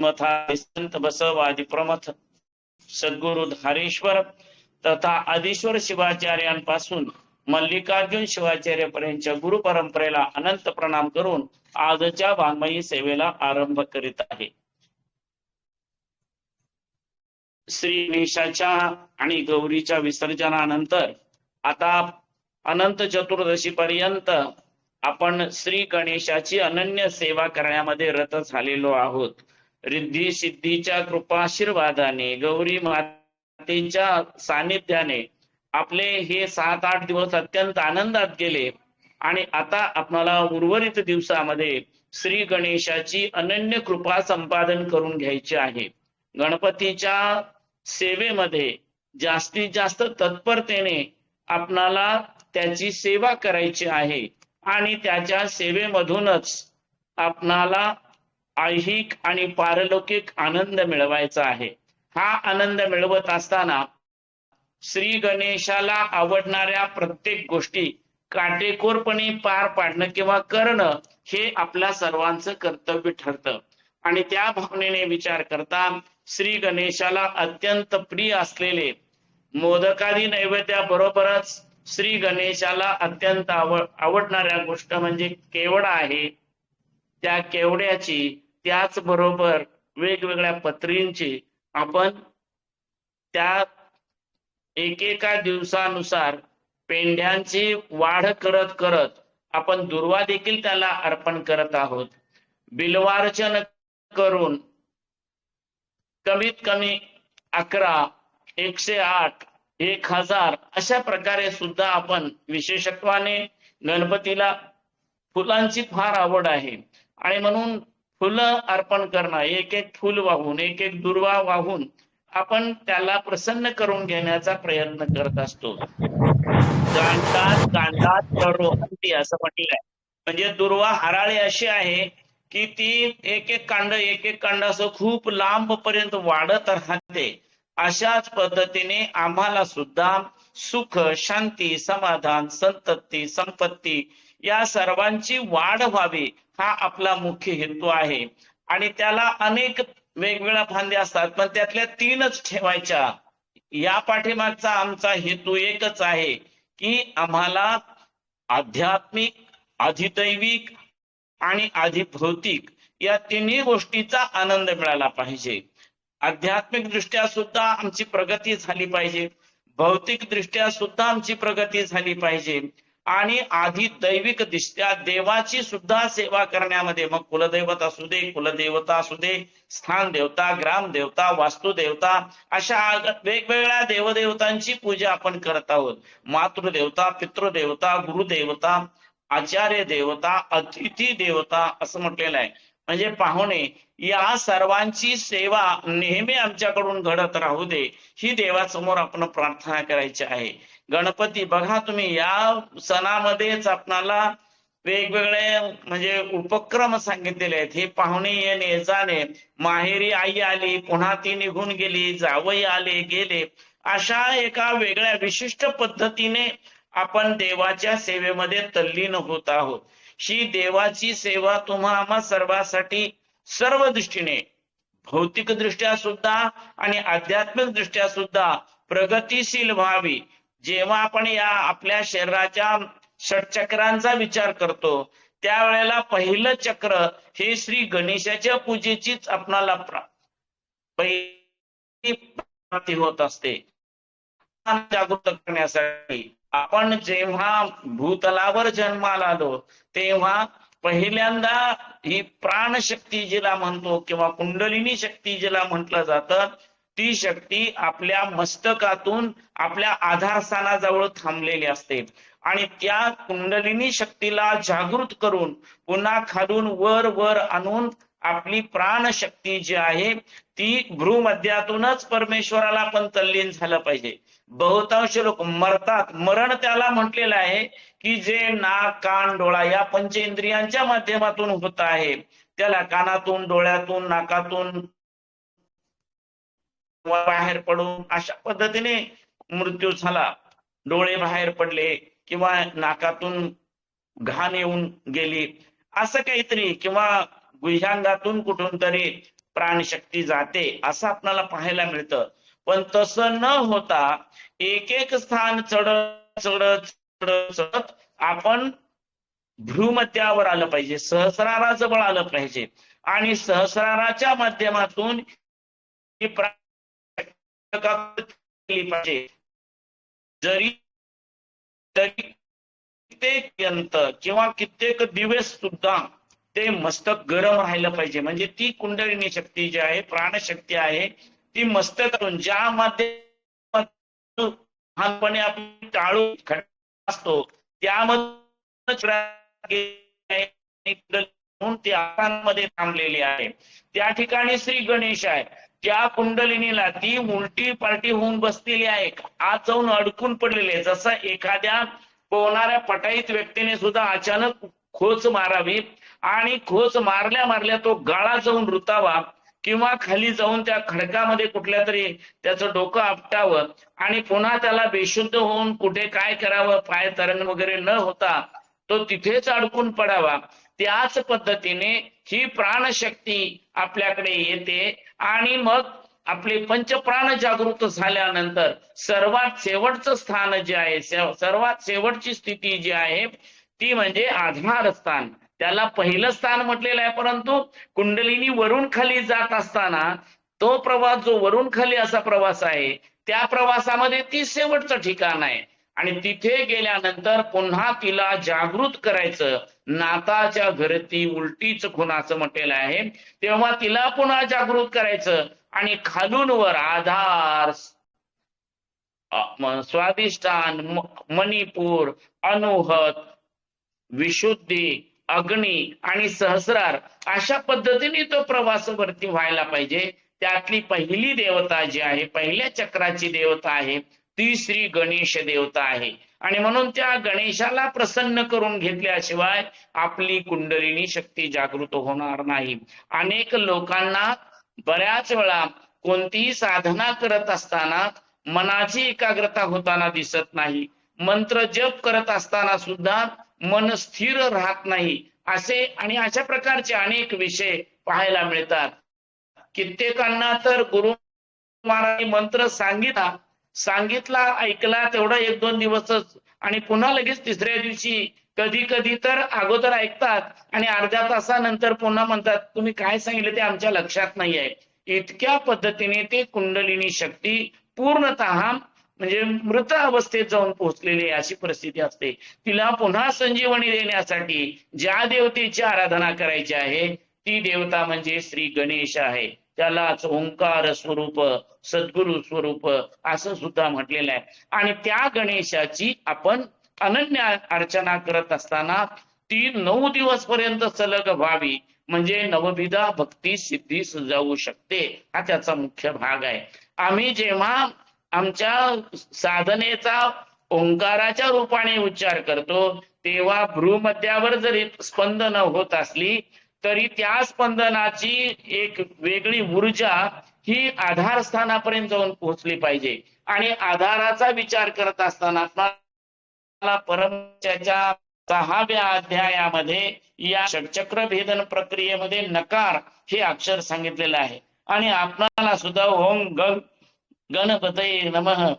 मथा संत बसव आदि प्रमथ सद्गुरु धारेश्वर तथा आदिश्वर शिवाचार्यांपासून मल्लिकार्जुन शिवाचार्यपर्यंतच्या गुरु परंपरेला अनंत प्रणाम करून आजच्या वाङ्मयी सेवेला आरंभ करीत आहे. श्री गणेशाच्या आणि गौरीच्या विसर्जनानंतर आता अनंत चतुर्दशी पर्यंत आपण श्री गणेशाची अनन्य सेवा करण्यामध्ये रत झालेलो आहोत. रिद्धी सिद्धीच्या कृपाशीर्वादाने गौरी मातेच्या सानिध्याने आपले हे 7-8 दिवस अत्यंत आनंदात गेले आणि आता आपल्याला उर्वरित दिवसामध्ये श्री गणेशाची अनन्य कृपा संपादन करून घ्यायची आहे. गणपतीच्या सेवेमध्ये जास्तीत जास्त तत्परतेने आपणाला त्याची सेवा करायची आहे आणि त्याच्या सेवेमधूनच आपणाला ऐहिक आणि पारलौकिक आनंद मिळवायचा आहे. हा आनंद मिळवत असताना श्री गणेशाला आवडणाऱ्या प्रत्येक गोष्टी काटेकोरपणे पार पाडणं किंवा करणं हे आपल्या सर्वांचं कर्तव्य ठरतं. आणि त्या भावनेने विचार करता श्री गणेशाला अत्यंत प्रिय असलेले मोदकादी नैवेद्याबरोबरच श्री गणेशाला अत्यंत आवडणाऱ्या गोष्ट म्हणजे केवडा आहे. त्या केवड्याची त्याचबरोबर वेगवेगळ्या पत्रींची आपण त्या एकेका दिवसानुसार पेंढ्यांची वाढ करत करत आपण दुर्वा देखील त्याला अर्पण करत आहोत. बिल्वार्चन करून कमीत कमी 11, 108, 1000 अशा प्रकारे सुद्धा आपण विशेषत्वाने गणपतीला फुलांची फार आवड आहे आणि म्हणून फुलं अर्पण करणं, एक एक फुल वाहून एक एक दुर्वा वाहून आपण त्याला प्रसन्न करून घेण्याचा प्रयत्न करत असतो. गांडात करोहंती असं म्हटलंय. म्हणजे दुर्वा हराळी अशी आहे की ती एक एक कांड असं खूप लांब पर्यंत वाढत राहते. अशाच पद्धतीने आम्हाला सुद्धा सुख, शांती, समाधान, संतती, संपत्ती या सर्वांची वाढ व्हावी हा आपला मुख्य हेतू आहे. आणि त्याला अनेक वेगवेगळ्या फांद्या असतात पण त्यातल्या 3च ठेवायच्या. या पाठीमागचा आमचा हेतू एकच आहे की आम्हाला आध्यात्मिक, अधिदैविक आणि अधिभौतिक या तिन्ही गोष्टीचा आनंद मिळाला पाहिजे. आध्यात्मिक दृष्ट्या सुद्धा आमची प्रगती झाली पाहिजे, भौतिक दृष्ट्या सुद्धा आमची प्रगती झाली पाहिजे आणि अधिदैविक दृष्ट्या देवाची सुद्धा सेवा करण्यामध्ये, मग कुलदैवत असू दे, कुलदेवता असू दे, स्थान देवता, ग्रामदेवता, वास्तुदेवता अशा वेगवेगळ्या देवदेवतांची पूजा आपण करत आहोत. मातृदेवता, पितृदेवता, गुरुदेवता, आचार्य देवता, अतिथी देवता असं म्हटलेलं आहे. म्हणजे पाहुणे या सर्वांची सेवा नेहमी आमच्याकडून घडत राहू दे ही देवासमोर आपण प्रार्थना करायची आहे. गणपती बघा तुम्ही या सणामध्येच आपणाला वेगवेगळे म्हणजे उपक्रम सांगितलेले आहेत. हे पाहुणे येणे जाणे, माहेरी आई आली पुन्हा ती निघून गेली, जावई आले गेले, अशा एका वेगळ्या विशिष्ट पद्धतीने आपण देवाच्या सेवेमध्ये तल्लीन होत आहोत. ही देवाची सेवा तुम्हा आम्हा सर्वांसाठी सर्व दृष्टीने, भौतिक दृष्ट्या सुद्धा आणि आध्यात्मिक दृष्ट्या सुद्धा प्रगतीशील व्हावी. जेव्हा आपण या आपल्या शरीराच्या षटचक्रांचा विचार करतो त्यावेळेला पहिलं चक्र हे श्री गणेशाच्या पूजेचीच आपणाला पहिली होत असते. जागृत करण्यासाठी आपण जेव्हा भूतलावर जन्माला आलो तेव्हा पहिल्यांदा ही प्राणशक्ती जिला म्हणतो किंवा कुंडलिनी शक्ती जिला म्हटलं जातं, ती शक्ती आपल्या मस्तकातून आपल्या आधारस्थानाजवळ थांबलेली असते आणि त्या कुंडलिनी शक्तीला जागृत करून पुन्हा खालून वर वर आणून आपली प्राणशक्ती जी आहे ती भ्रूमध्यातूनच परमेश्वराला पण तल्लीन झालं पाहिजे. बहुतांश लोक मरतात, मरण त्याला म्हटलेलं आहे की जे नाक, कान, डोळा या पंचेंद्रियांच्या माध्यमातून होत आहे त्याला कानातून, डोळ्यातून, नाकातून बाहेर पडून अशा पद्धतीने मृत्यू झाला. डोळे बाहेर पडले किंवा नाकातून घाण येऊन गेली असं काहीतरी, किंवा गुह्यांगातून कुठून तरी प्राणशक्ती जाते असं आपल्याला पाहायला मिळतं. पण तसं न होता एक एक स्थान चढत चढत चढत चढत आपण भ्रूमध्यावर आलं पाहिजे, सहस्राराजवळ आलं पाहिजे आणि सहस्राराच्या माध्यमातून ही केली पाहिजे. जरी तरी कित्येक यंत्र किंवा कित्येक दिवस सुद्धा ते मस्तक गरम राहिलं पाहिजे. म्हणजे ती कुंडलिनी शक्ती जी आहे, प्राणशक्ती आहे, ती मस्तकातून ज्या माध्यमातून लहानपणी आपण टाळू असतो त्यामध्ये ते आकारामध्ये थांबलेली आहे. त्या ठिकाणी श्री गणेश आहे. त्या कुंडलिनीला ती उलटी पालटी होऊन बसलेली आहे, आत जाऊन अडकून पडलेली आहे. जसं एखाद्या पोहणाऱ्या पटाईत व्यक्तीने सुद्धा अचानक खोच मारावी आणि खोच मारल्या मारल्या तो गाळा जाऊन रुतावा किंवा खाली जाऊन त्या खडकामध्ये कुठल्या तरी त्याचं डोकं आपटावं आणि पुन्हा त्याला बेशुद्ध होऊन कुठे काय करावं, पाय तरंग वगैरे न होता तो तिथेच अडकून पडावा. त्याच पद्धतीने ही प्राणशक्ती आपल्याकडे येते आणि मग आपले पंचप्राण जागृत झाल्यानंतर सर्वात शेवटचं स्थान जे आहे, सर्वात शेवटची स्थिती जी आहे ती म्हणजे आधार स्थान. त्याला पहिलं स्थान म्हटलेलं आहे, परंतु कुंडलिनी वरून खाली जात असताना तो प्रवास जो वरून खाली असा प्रवास आहे, त्या प्रवासामध्ये ती शेवटचं ठिकाण आहे आणि तिथे गेल्यानंतर पुन्हा तिला जागृत करायचं. नाताच्या घरती उलटीच खुणाचं म्हटलेलं आहे, तेव्हा तिला पुन्हा जागृत करायचं आणि खालून वर आधार, स्वादिष्ठान, मणिपूर, अनुहत, विशुद्धी, अग्नी आणि सहस्रार अशा पद्धतीने तो प्रवास वरती व्हायला पाहिजे. त्यातली पहिली देवता जी आहे, पहिल्या चक्राची देवता आहे ती श्री गणेश देवता आहे आणि म्हणून त्या गणेशाला प्रसन्न करून घेतल्याशिवाय आपली कुंडलिनी शक्ती जागृत होणार नाही. अनेक लोकांना बऱ्याच वेळा कोणतीही साधना करत असताना मनाची एकाग्रता होताना दिसत नाही, मंत्र जप करत असताना सुद्धा मन स्थिर राहत नाही, असे आणि अशा प्रकारचे अनेक विषय पाहायला मिळतात. कित्येकांना तर गुरु महाराज मंत्र सांगितला ऐकला तेवढा 1-2 दिवसच आणि पुन्हा लगेच तिसऱ्या दिवशी, कधी कधी तर अगोदर ऐकतात आणि अर्ध्या तासानंतर पुन्हा म्हणतात तुम्ही काय सांगितलं ते आमच्या लक्षात नाही आहे. इतक्या पद्धतीने ते कुंडलिनी शक्ती पूर्णतः म्हणजे मृत अवस्थेत जाऊन पोहोचलेली अशी परिस्थिती असते. तिला पुन्हा संजीवनी देण्यासाठी ज्या देवतेची आराधना करायची आहे ती देवता म्हणजे श्री गणेश आहे. त्यालाच ओंकार स्वरूप, सद्गुरु स्वरूप असं सुद्धा म्हटलेलं आहे. आणि त्या गणेशाची आपण अनन्य अर्चना करत असताना ती 9 दिवस पर्यंत सलग व्हावी, म्हणजे नवविधा भक्ती सिद्धी जाऊ शकते. हा त्याचा मुख्य भाग आहे. आम्ही जेव्हा आमच्या साधनेचा ओंकाराच्या रूपाने उच्चार करतो तेव्हा भ्रूमध्यावर जरी स्पंदन होत असली तरी त्या स्पंदनाची एक वेगळी ऊर्जा ही आधारस्थानापर्यंत जाऊन पोहोचली पाहिजे. आणि आधाराचा विचार करत असताना परमच्या 6व्या अध्यायामध्ये या षटचक्र भेदन प्रक्रियेमध्ये नकार हे अक्षर सांगितलेलं आहे आणि आपणाला सुद्धा ओम गणपतये नमः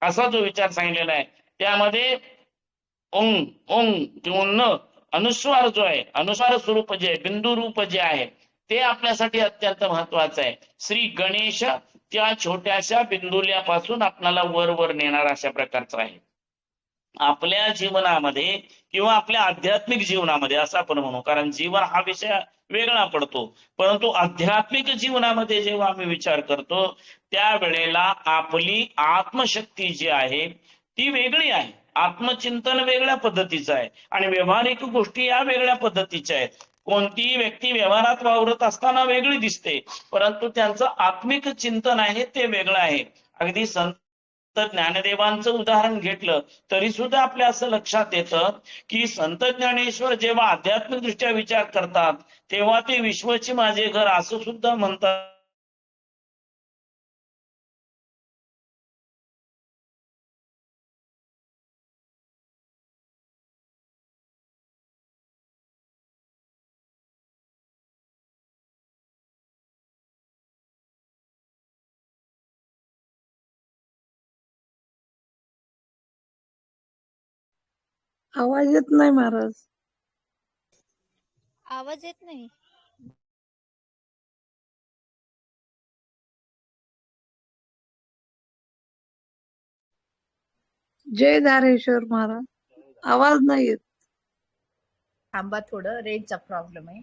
असा जो विचार सांगितलेला आहे त्यामध्ये ओंग ओंग किंवा न अनुस्वार जो आहे, अनुस्वार स्वरूप जे बिंदू रूप जे आहे ते आपल्यासाठी अत्यंत महत्वाचं आहे. श्री गणेश त्या छोट्याशा बिंदुल्यापासून आपल्याला वर वर नेणार अशा प्रकारचं आहे. आपल्या जीवनामध्ये किंवा आपल्या आध्यात्मिक जीवनामध्ये असं आपण म्हणू, कारण जीवन हा विषय वेगळा पडतो, परंतु आध्यात्मिक जीवनामध्ये जेव्हा आम्ही विचार करतो त्यावेळेला आपली आत्मशक्ती जी आहे ती वेगळी आहे. आत्मचिंतन वेगळ्या पद्धतीचं आहे आणि व्यवहारिक गोष्टी या वेगळ्या पद्धतीच्या आहेत. कोणतीही व्यक्ती व्यवहारात वावरत असताना वेगळी दिसते, परंतु त्यांचं आत्मिक चिंतन आहे ते वेगळं आहे. अगदी संत ज्ञानदेवांचं उदाहरण घेतलं तरी सुद्धा आपल्या असं लक्षात येतं की संत ज्ञानेश्वर जेव्हा आध्यात्मिक दृष्ट्या विचार करतात तेव्हा ते विश्वचे माझे घर असं सुद्धा म्हणतात. आवाज येत नाही महाराज. आवाज येत नाही. जय धारेश्वर महाराज. आवाज नाही येत. थांबा थोडं, रेंजचा प्रॉब्लेम आहे.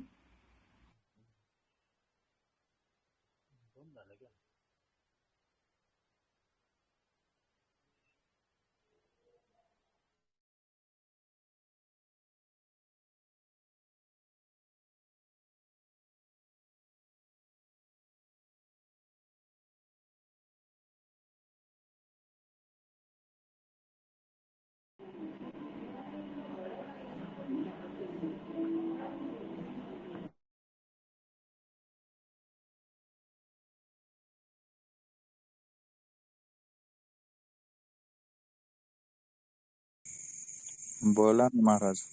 बोला ना महाराज.